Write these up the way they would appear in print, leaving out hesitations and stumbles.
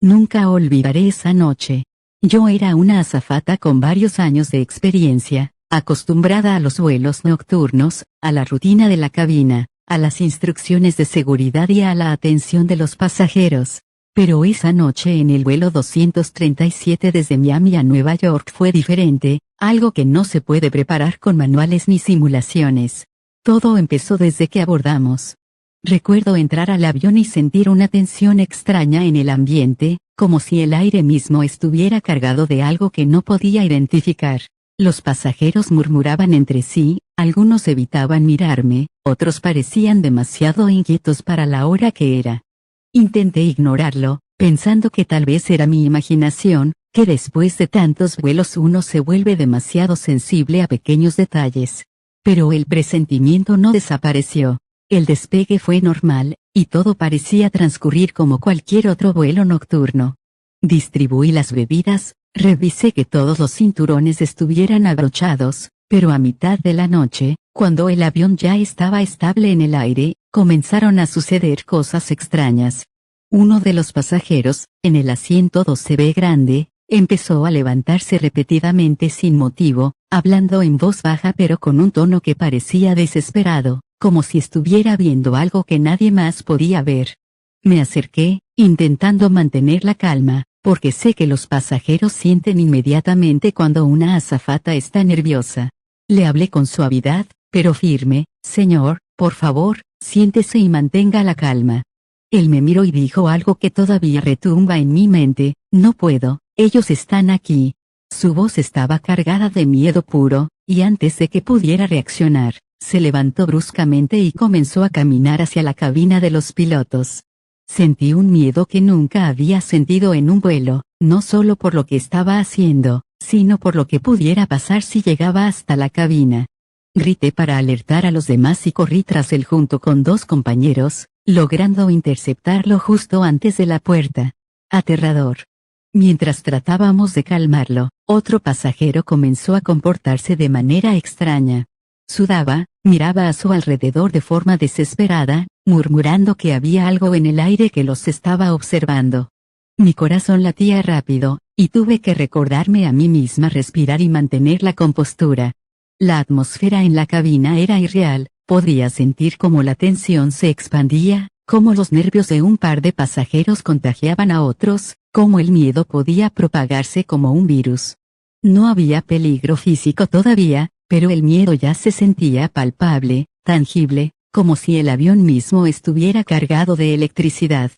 Nunca olvidaré esa noche. Yo era una azafata con varios años de experiencia, acostumbrada a los vuelos nocturnos, a la rutina de la cabina, a las instrucciones de seguridad y a la atención de los pasajeros. Pero esa noche en el vuelo 237 desde Miami a Nueva York fue diferente, algo que no se puede preparar con manuales ni simulaciones. Todo empezó desde que abordamos. Recuerdo entrar al avión y sentir una tensión extraña en el ambiente, como si el aire mismo estuviera cargado de algo que no podía identificar. Los pasajeros murmuraban entre sí, algunos evitaban mirarme, otros parecían demasiado inquietos para la hora que era. Intenté ignorarlo, pensando que tal vez era mi imaginación, que después de tantos vuelos uno se vuelve demasiado sensible a pequeños detalles. Pero el presentimiento no desapareció. El despegue fue normal, y todo parecía transcurrir como cualquier otro vuelo nocturno. Distribuí las bebidas, revisé que todos los cinturones estuvieran abrochados, pero a mitad de la noche, cuando el avión ya estaba estable en el aire, comenzaron a suceder cosas extrañas. Uno de los pasajeros, en el asiento 12B grande, empezó a levantarse repetidamente sin motivo, hablando en voz baja pero con un tono que parecía desesperado, como si estuviera viendo algo que nadie más podía ver. Me acerqué, intentando mantener la calma, porque sé que los pasajeros sienten inmediatamente cuando una azafata está nerviosa. Le hablé con suavidad, pero firme: «Señor, por favor, siéntese y mantenga la calma». Él me miró y dijo algo que todavía retumba en mi mente: «No puedo, ellos están aquí». Su voz estaba cargada de miedo puro, y antes de que pudiera reaccionar, se levantó bruscamente y comenzó a caminar hacia la cabina de los pilotos. Sentí un miedo que nunca había sentido en un vuelo, no solo por lo que estaba haciendo, sino por lo que pudiera pasar si llegaba hasta la cabina. Grité para alertar a los demás y corrí tras él junto con dos compañeros, logrando interceptarlo justo antes de la puerta. Aterrador. Mientras tratábamos de calmarlo, otro pasajero comenzó a comportarse de manera extraña. Sudaba, miraba a su alrededor de forma desesperada, murmurando que había algo en el aire que los estaba observando. Mi corazón latía rápido, y tuve que recordarme a mí misma respirar y mantener la compostura. La atmósfera en la cabina era irreal, podía sentir cómo la tensión se expandía, cómo los nervios de un par de pasajeros contagiaban a otros, cómo el miedo podía propagarse como un virus. No había peligro físico todavía, pero el miedo ya se sentía palpable, tangible, como si el avión mismo estuviera cargado de electricidad.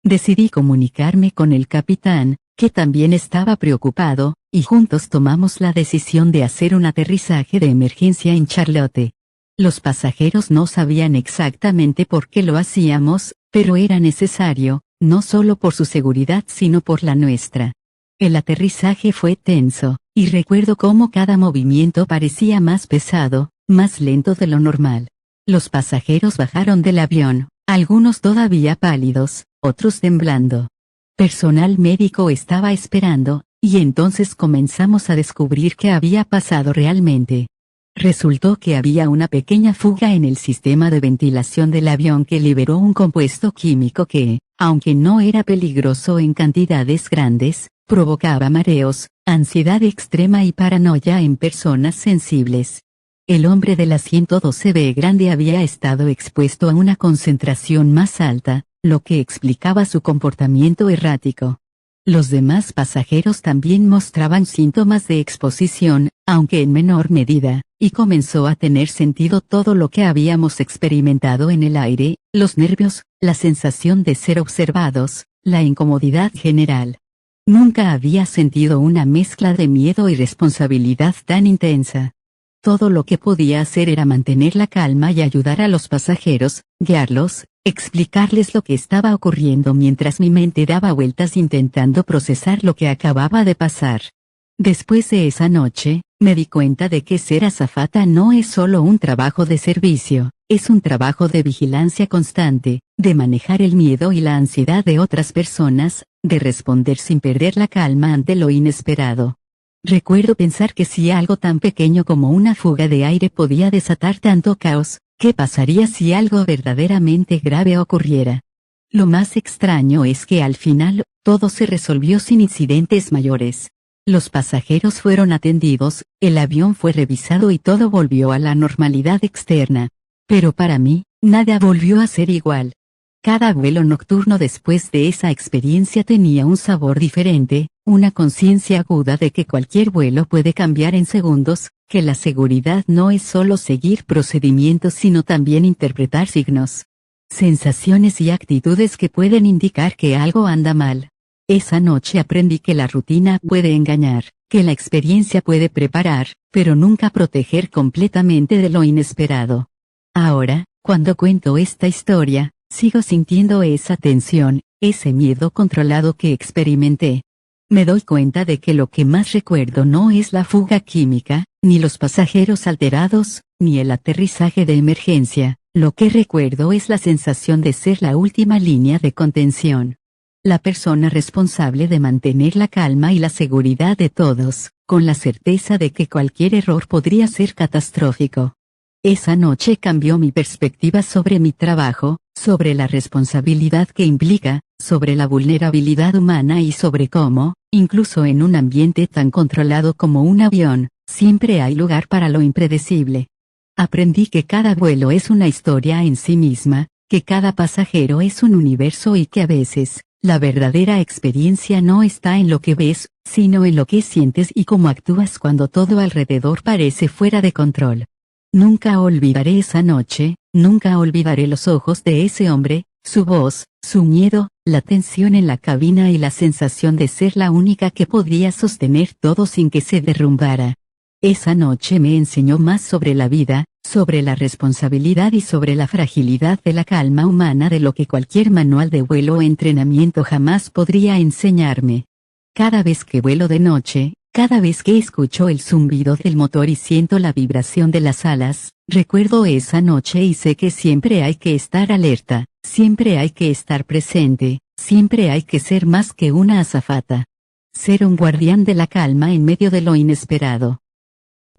Decidí comunicarme con el capitán, que también estaba preocupado, y juntos tomamos la decisión de hacer un aterrizaje de emergencia en Charlotte. Los pasajeros no sabían exactamente por qué lo hacíamos, pero era necesario, no solo por su seguridad sino por la nuestra. El aterrizaje fue tenso, y recuerdo cómo cada movimiento parecía más pesado, más lento de lo normal. Los pasajeros bajaron del avión, algunos todavía pálidos, otros temblando. Personal médico estaba esperando, y entonces comenzamos a descubrir qué había pasado realmente. Resultó que había una pequeña fuga en el sistema de ventilación del avión que liberó un compuesto químico que, aunque no era peligroso en cantidades grandes, provocaba mareos, ansiedad extrema y paranoia en personas sensibles. El hombre del asiento 12B grande había estado expuesto a una concentración más alta, lo que explicaba su comportamiento errático. Los demás pasajeros también mostraban síntomas de exposición, aunque en menor medida, y comenzó a tener sentido todo lo que habíamos experimentado en el aire: los nervios, la sensación de ser observados, la incomodidad general. Nunca había sentido una mezcla de miedo y responsabilidad tan intensa. Todo lo que podía hacer era mantener la calma y ayudar a los pasajeros, guiarlos, explicarles lo que estaba ocurriendo mientras mi mente daba vueltas intentando procesar lo que acababa de pasar. Después de esa noche, me di cuenta de que ser azafata no es solo un trabajo de servicio, es un trabajo de vigilancia constante, de manejar el miedo y la ansiedad de otras personas, de responder sin perder la calma ante lo inesperado. Recuerdo pensar que si algo tan pequeño como una fuga de aire podía desatar tanto caos, ¿qué pasaría si algo verdaderamente grave ocurriera? Lo más extraño es que al final, todo se resolvió sin incidentes mayores. Los pasajeros fueron atendidos, el avión fue revisado y todo volvió a la normalidad externa. Pero para mí, nada volvió a ser igual. Cada vuelo nocturno después de esa experiencia tenía un sabor diferente, una conciencia aguda de que cualquier vuelo puede cambiar en segundos, que la seguridad no es solo seguir procedimientos sino también interpretar signos, sensaciones y actitudes que pueden indicar que algo anda mal. Esa noche aprendí que la rutina puede engañar, que la experiencia puede preparar, pero nunca proteger completamente de lo inesperado. Ahora, cuando cuento esta historia, sigo sintiendo esa tensión, ese miedo controlado que experimenté. Me doy cuenta de que lo que más recuerdo no es la fuga química, ni los pasajeros alterados, ni el aterrizaje de emergencia. Lo que recuerdo es la sensación de ser la última línea de contención. La persona responsable de mantener la calma y la seguridad de todos, con la certeza de que cualquier error podría ser catastrófico. Esa noche cambió mi perspectiva sobre mi trabajo, sobre la responsabilidad que implica, sobre la vulnerabilidad humana y sobre cómo, incluso en un ambiente tan controlado como un avión, siempre hay lugar para lo impredecible. Aprendí que cada vuelo es una historia en sí misma, que cada pasajero es un universo y que a veces, la verdadera experiencia no está en lo que ves, sino en lo que sientes y cómo actúas cuando todo alrededor parece fuera de control. Nunca olvidaré esa noche, nunca olvidaré los ojos de ese hombre, su voz, su miedo, la tensión en la cabina y la sensación de ser la única que podía sostener todo sin que se derrumbara. Esa noche me enseñó más sobre la vida, sobre la responsabilidad y sobre la fragilidad de la calma humana de lo que cualquier manual de vuelo o entrenamiento jamás podría enseñarme. Cada vez que vuelo de noche, cada vez que escucho el zumbido del motor y siento la vibración de las alas, recuerdo esa noche y sé que siempre hay que estar alerta, siempre hay que estar presente, siempre hay que ser más que una azafata. Ser un guardián de la calma en medio de lo inesperado.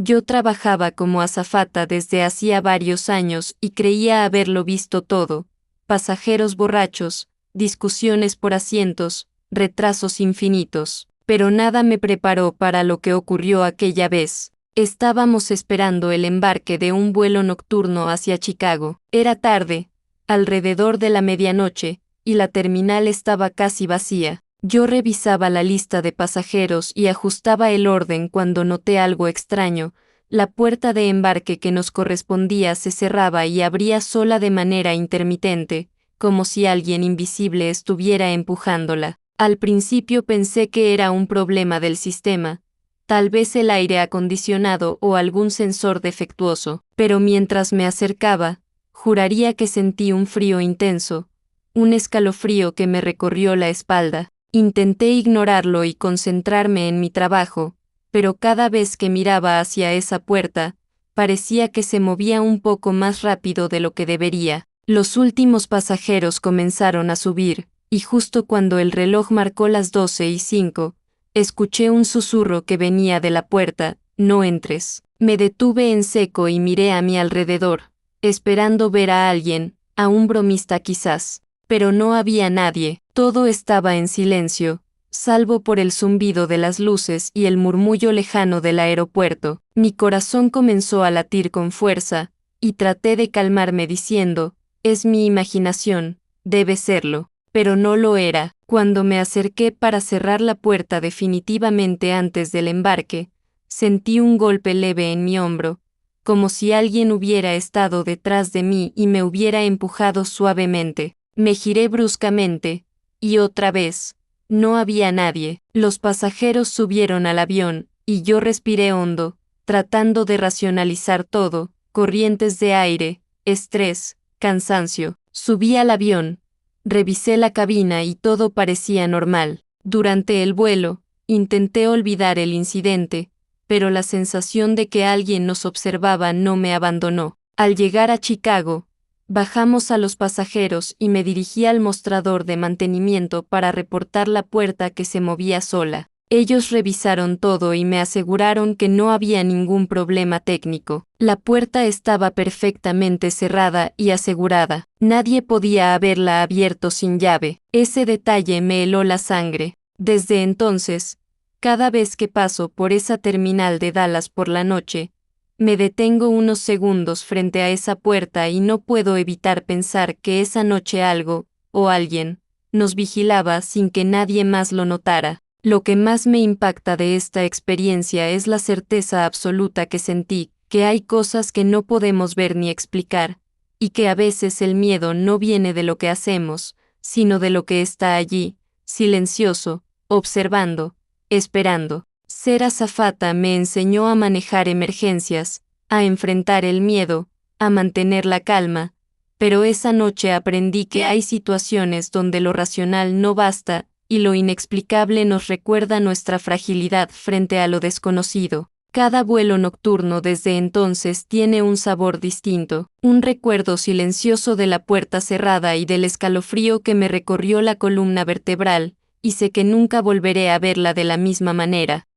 Yo trabajaba como azafata desde hacía varios años y creía haberlo visto todo: pasajeros borrachos, discusiones por asientos, retrasos infinitos. Pero nada me preparó para lo que ocurrió aquella vez. Estábamos esperando el embarque de un vuelo nocturno hacia Chicago. Era tarde, alrededor de la medianoche, y la terminal estaba casi vacía. Yo revisaba la lista de pasajeros y ajustaba el orden cuando noté algo extraño. La puerta de embarque que nos correspondía se cerraba y abría sola de manera intermitente, como si alguien invisible estuviera empujándola. Al principio pensé que era un problema del sistema, tal vez el aire acondicionado o algún sensor defectuoso, pero mientras me acercaba, juraría que sentí un frío intenso, un escalofrío que me recorrió la espalda. Intenté ignorarlo y concentrarme en mi trabajo, pero cada vez que miraba hacia esa puerta, parecía que se movía un poco más rápido de lo que debería. Los últimos pasajeros comenzaron a subir, y justo cuando el reloj marcó las 12:05, escuché un susurro que venía de la puerta: «No entres». Me detuve en seco y miré a mi alrededor, esperando ver a alguien, a un bromista quizás, pero no había nadie. Todo estaba en silencio, salvo por el zumbido de las luces y el murmullo lejano del aeropuerto. Mi corazón comenzó a latir con fuerza, y traté de calmarme diciendo: «Es mi imaginación, debe serlo». Pero no lo era. Cuando me acerqué para cerrar la puerta definitivamente antes del embarque, sentí un golpe leve en mi hombro, como si alguien hubiera estado detrás de mí y me hubiera empujado suavemente. Me giré bruscamente, y otra vez, no había nadie. Los pasajeros subieron al avión, y yo respiré hondo, tratando de racionalizar todo: corrientes de aire, estrés, cansancio. Subí al avión, revisé la cabina y todo parecía normal. Durante el vuelo, intenté olvidar el incidente, pero la sensación de que alguien nos observaba no me abandonó. Al llegar a Chicago, bajamos a los pasajeros y me dirigí al mostrador de mantenimiento para reportar la puerta que se movía sola. Ellos revisaron todo y me aseguraron que no había ningún problema técnico. La puerta estaba perfectamente cerrada y asegurada. Nadie podía haberla abierto sin llave. Ese detalle me heló la sangre. Desde entonces, cada vez que paso por esa terminal de Dallas por la noche, me detengo unos segundos frente a esa puerta y no puedo evitar pensar que esa noche algo, o alguien, nos vigilaba sin que nadie más lo notara. Lo que más me impacta de esta experiencia es la certeza absoluta que sentí, que hay cosas que no podemos ver ni explicar, y que a veces el miedo no viene de lo que hacemos, sino de lo que está allí, silencioso, observando, esperando. Ser azafata me enseñó a manejar emergencias, a enfrentar el miedo, a mantener la calma, pero esa noche aprendí que hay situaciones donde lo racional no basta, y lo inexplicable nos recuerda nuestra fragilidad frente a lo desconocido. Cada vuelo nocturno desde entonces tiene un sabor distinto, un recuerdo silencioso de la puerta cerrada y del escalofrío que me recorrió la columna vertebral, y sé que nunca volveré a verla de la misma manera.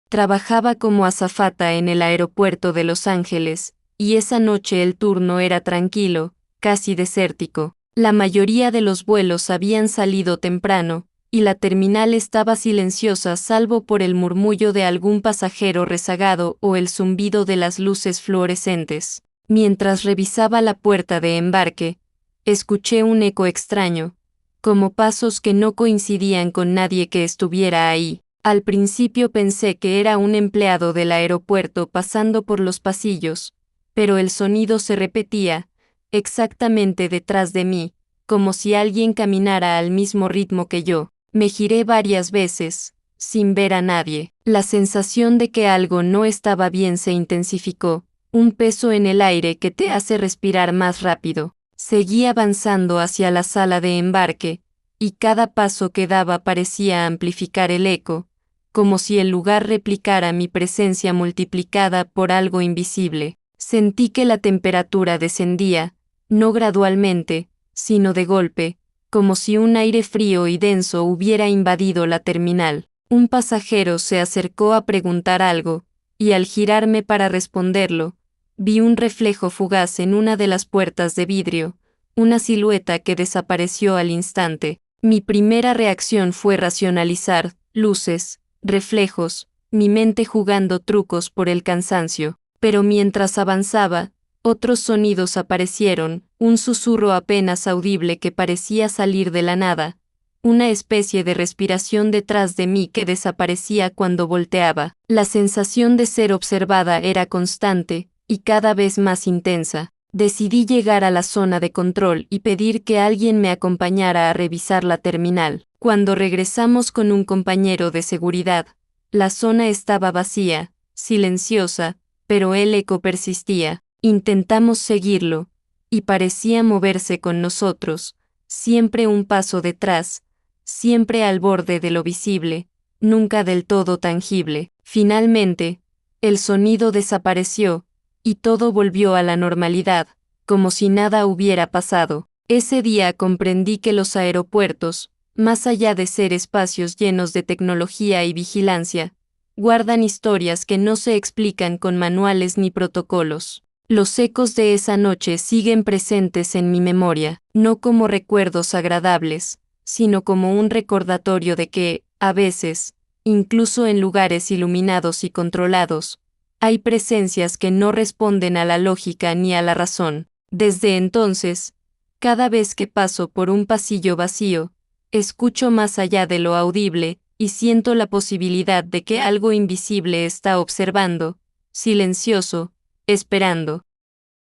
Trabajaba como azafata en el aeropuerto de Los Ángeles, y esa noche el turno era tranquilo, casi desértico. La mayoría de los vuelos habían salido temprano, y la terminal estaba silenciosa salvo por el murmullo de algún pasajero rezagado o el zumbido de las luces fluorescentes. Mientras revisaba la puerta de embarque, escuché un eco extraño, como pasos que no coincidían con nadie que estuviera ahí. Al principio pensé que era un empleado del aeropuerto pasando por los pasillos, pero el sonido se repetía, exactamente detrás de mí, como si alguien caminara al mismo ritmo que yo. Me giré varias veces, sin ver a nadie. La sensación de que algo no estaba bien se intensificó, un peso en el aire que te hace respirar más rápido. Seguí avanzando hacia la sala de embarque, y cada paso que daba parecía amplificar el eco, como si el lugar replicara mi presencia multiplicada por algo invisible. Sentí que la temperatura descendía, no gradualmente, sino de golpe, como si un aire frío y denso hubiera invadido la terminal. Un pasajero se acercó a preguntar algo, y al girarme para responderlo, vi un reflejo fugaz en una de las puertas de vidrio, una silueta que desapareció al instante. Mi primera reacción fue racionalizar, luces, reflejos, mi mente jugando trucos por el cansancio. Pero mientras avanzaba, otros sonidos aparecieron, un susurro apenas audible que parecía salir de la nada, una especie de respiración detrás de mí que desaparecía cuando volteaba. La sensación de ser observada era constante, y cada vez más intensa. Decidí llegar a la zona de control y pedir que alguien me acompañara a revisar la terminal. Cuando regresamos con un compañero de seguridad, la zona estaba vacía, silenciosa, pero el eco persistía. Intentamos seguirlo, y parecía moverse con nosotros, siempre un paso detrás, siempre al borde de lo visible, nunca del todo tangible. Finalmente, el sonido desapareció, y todo volvió a la normalidad, como si nada hubiera pasado. Ese día comprendí que los aeropuertos, más allá de ser espacios llenos de tecnología y vigilancia, guardan historias que no se explican con manuales ni protocolos. Los ecos de esa noche siguen presentes en mi memoria, no como recuerdos agradables, sino como un recordatorio de que, a veces, incluso en lugares iluminados y controlados, hay presencias que no responden a la lógica ni a la razón. Desde entonces, cada vez que paso por un pasillo vacío, escucho más allá de lo audible, y siento la posibilidad de que algo invisible está observando, silencioso, esperando.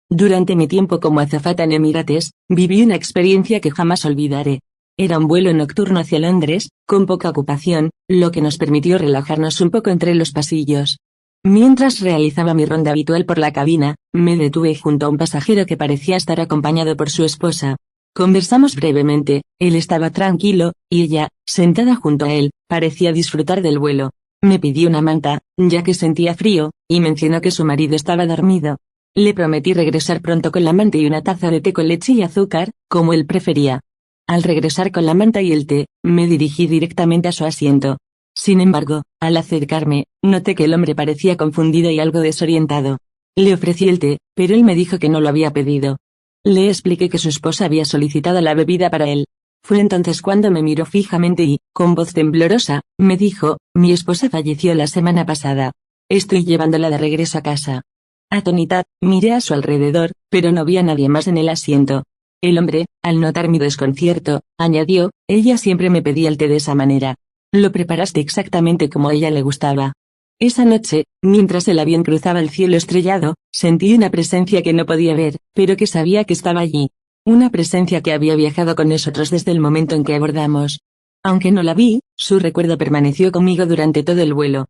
Durante mi tiempo como azafata en Emirates, viví una experiencia que jamás olvidaré. Era un vuelo nocturno hacia Londres, con poca ocupación, lo que nos permitió relajarnos un poco entre los pasillos. Mientras realizaba mi ronda habitual por la cabina, me detuve junto a un pasajero que parecía estar acompañado por su esposa. Conversamos brevemente, él estaba tranquilo, y ella, sentada junto a él, parecía disfrutar del vuelo. Me pidió una manta, ya que sentía frío, y mencionó que su marido estaba dormido. Le prometí regresar pronto con la manta y una taza de té con leche y azúcar, como él prefería. Al regresar con la manta y el té, me dirigí directamente a su asiento. Sin embargo, al acercarme, noté que el hombre parecía confundido y algo desorientado. Le ofrecí el té, pero él me dijo que no lo había pedido. Le expliqué que su esposa había solicitado la bebida para él. Fue entonces cuando me miró fijamente y, con voz temblorosa, me dijo: mi esposa falleció la semana pasada. Estoy llevándola de regreso a casa. Atónita, miré a su alrededor, pero no vi a nadie más en el asiento. El hombre, al notar mi desconcierto, añadió: ella siempre me pedía el té de esa manera. Lo preparaste exactamente como a ella le gustaba. Esa noche, mientras el avión cruzaba el cielo estrellado, sentí una presencia que no podía ver, pero que sabía que estaba allí. Una presencia que había viajado con nosotros desde el momento en que abordamos. Aunque no la vi, su recuerdo permaneció conmigo durante todo el vuelo.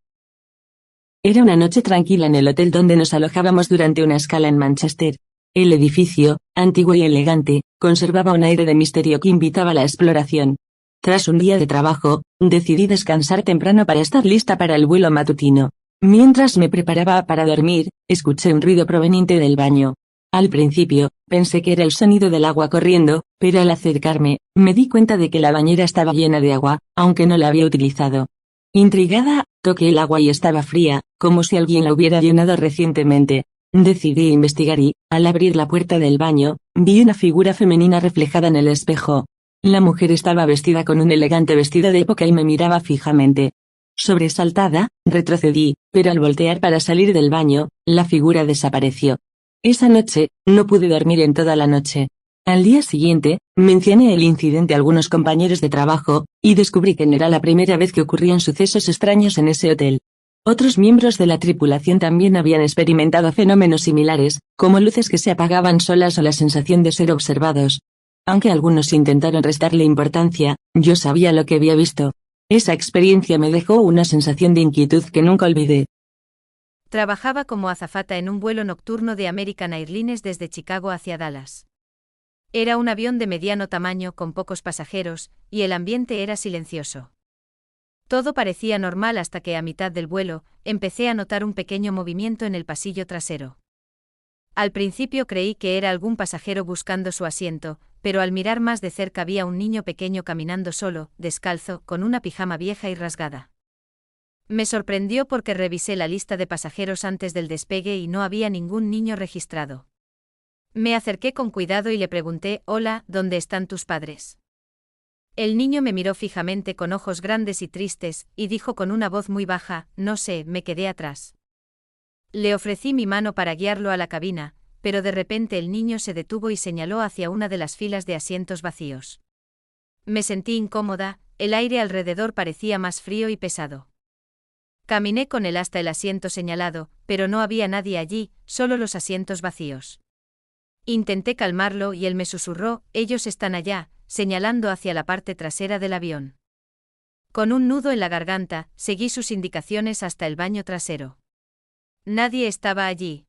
Era una noche tranquila en el hotel donde nos alojábamos durante una escala en Manchester. El edificio, antiguo y elegante, conservaba un aire de misterio que invitaba a la exploración. Tras un día de trabajo, decidí descansar temprano para estar lista para el vuelo matutino. Mientras me preparaba para dormir, escuché un ruido proveniente del baño. Al principio, pensé que era el sonido del agua corriendo, pero al acercarme, me di cuenta de que la bañera estaba llena de agua, aunque no la había utilizado. Intrigada, toqué el agua y estaba fría, como si alguien la hubiera llenado recientemente. Decidí investigar y, al abrir la puerta del baño, vi una figura femenina reflejada en el espejo. La mujer estaba vestida con un elegante vestido de época y me miraba fijamente. Sobresaltada, retrocedí, pero al voltear para salir del baño, la figura desapareció. Esa noche, no pude dormir en toda la noche. Al día siguiente, mencioné el incidente a algunos compañeros de trabajo, y descubrí que no era la primera vez que ocurrían sucesos extraños en ese hotel. Otros miembros de la tripulación también habían experimentado fenómenos similares, como luces que se apagaban solas o la sensación de ser observados. Aunque algunos intentaron restarle importancia, yo sabía lo que había visto. Esa experiencia me dejó una sensación de inquietud que nunca olvidé. Trabajaba como azafata en un vuelo nocturno de American Airlines desde Chicago hacia Dallas. Era un avión de mediano tamaño con pocos pasajeros, y el ambiente era silencioso. Todo parecía normal hasta que a mitad del vuelo, empecé a notar un pequeño movimiento en el pasillo trasero. Al principio creí que era algún pasajero buscando su asiento, pero al mirar más de cerca vi a un niño pequeño caminando solo, descalzo, con una pijama vieja y rasgada. Me sorprendió porque revisé la lista de pasajeros antes del despegue y no había ningún niño registrado. Me acerqué con cuidado y le pregunté: «Hola, ¿dónde están tus padres?». El niño me miró fijamente con ojos grandes y tristes, y dijo con una voz muy baja: «No sé, me quedé atrás». Le ofrecí mi mano para guiarlo a la cabina, pero de repente el niño se detuvo y señaló hacia una de las filas de asientos vacíos. Me sentí incómoda, el aire alrededor parecía más frío y pesado. Caminé con él hasta el asiento señalado, pero no había nadie allí, solo los asientos vacíos. Intenté calmarlo y él me susurró: «Ellos están allá», señalando hacia la parte trasera del avión. Con un nudo en la garganta, seguí sus indicaciones hasta el baño trasero. Nadie estaba allí.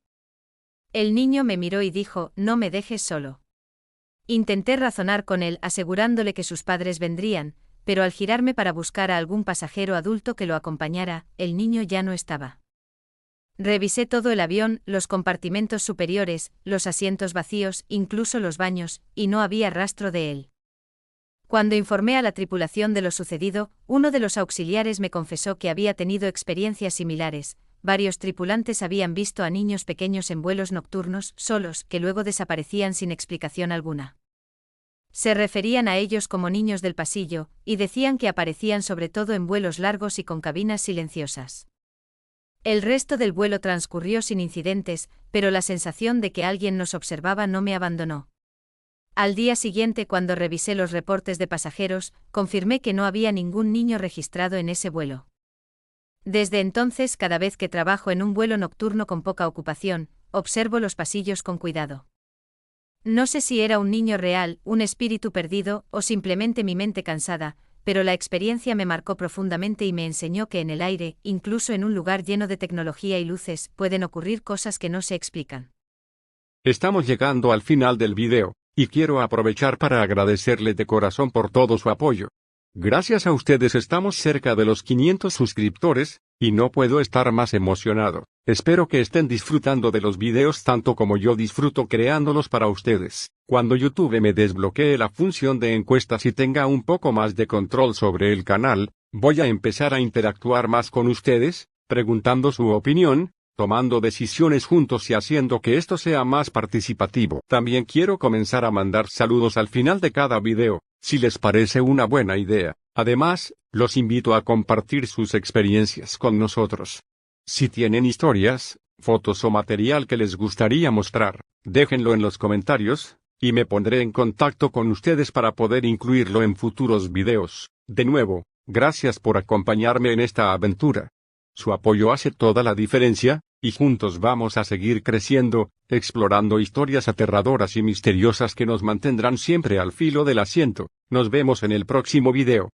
El niño me miró y dijo: «No me dejes solo». Intenté razonar con él asegurándole que sus padres vendrían, pero al girarme para buscar a algún pasajero adulto que lo acompañara, el niño ya no estaba. Revisé todo el avión, los compartimentos superiores, los asientos vacíos, incluso los baños, y no había rastro de él. Cuando informé a la tripulación de lo sucedido, uno de los auxiliares me confesó que había tenido experiencias similares. Varios tripulantes habían visto a niños pequeños en vuelos nocturnos, solos, que luego desaparecían sin explicación alguna. Se referían a ellos como niños del pasillo, y decían que aparecían sobre todo en vuelos largos y con cabinas silenciosas. El resto del vuelo transcurrió sin incidentes, pero la sensación de que alguien nos observaba no me abandonó. Al día siguiente, cuando revisé los reportes de pasajeros, confirmé que no había ningún niño registrado en ese vuelo. Desde entonces, cada vez que trabajo en un vuelo nocturno con poca ocupación, observo los pasillos con cuidado. No sé si era un niño real, un espíritu perdido, o simplemente mi mente cansada, pero la experiencia me marcó profundamente y me enseñó que en el aire, incluso en un lugar lleno de tecnología y luces, pueden ocurrir cosas que no se explican. Estamos llegando al final del video, y quiero aprovechar para agradecerle de corazón por todo su apoyo. Gracias a ustedes estamos cerca de los 500 suscriptores, y no puedo estar más emocionado. Espero que estén disfrutando de los videos tanto como yo disfruto creándolos para ustedes. Cuando YouTube me desbloquee la función de encuestas y tenga un poco más de control sobre el canal, Voy a empezar a interactuar más con ustedes, preguntando su opinión, tomando decisiones juntos y haciendo que esto sea más participativo. También quiero comenzar a mandar saludos al final de cada video, si les parece una buena idea. Además, los invito a compartir sus experiencias con nosotros. Si tienen historias, fotos o material que les gustaría mostrar, déjenlo en los comentarios, y me pondré en contacto con ustedes para poder incluirlo en futuros videos. De nuevo, gracias por acompañarme en esta aventura. Su apoyo hace toda la diferencia, y juntos vamos a seguir creciendo, explorando historias aterradoras y misteriosas que nos mantendrán siempre al filo del asiento. Nos vemos en el próximo video.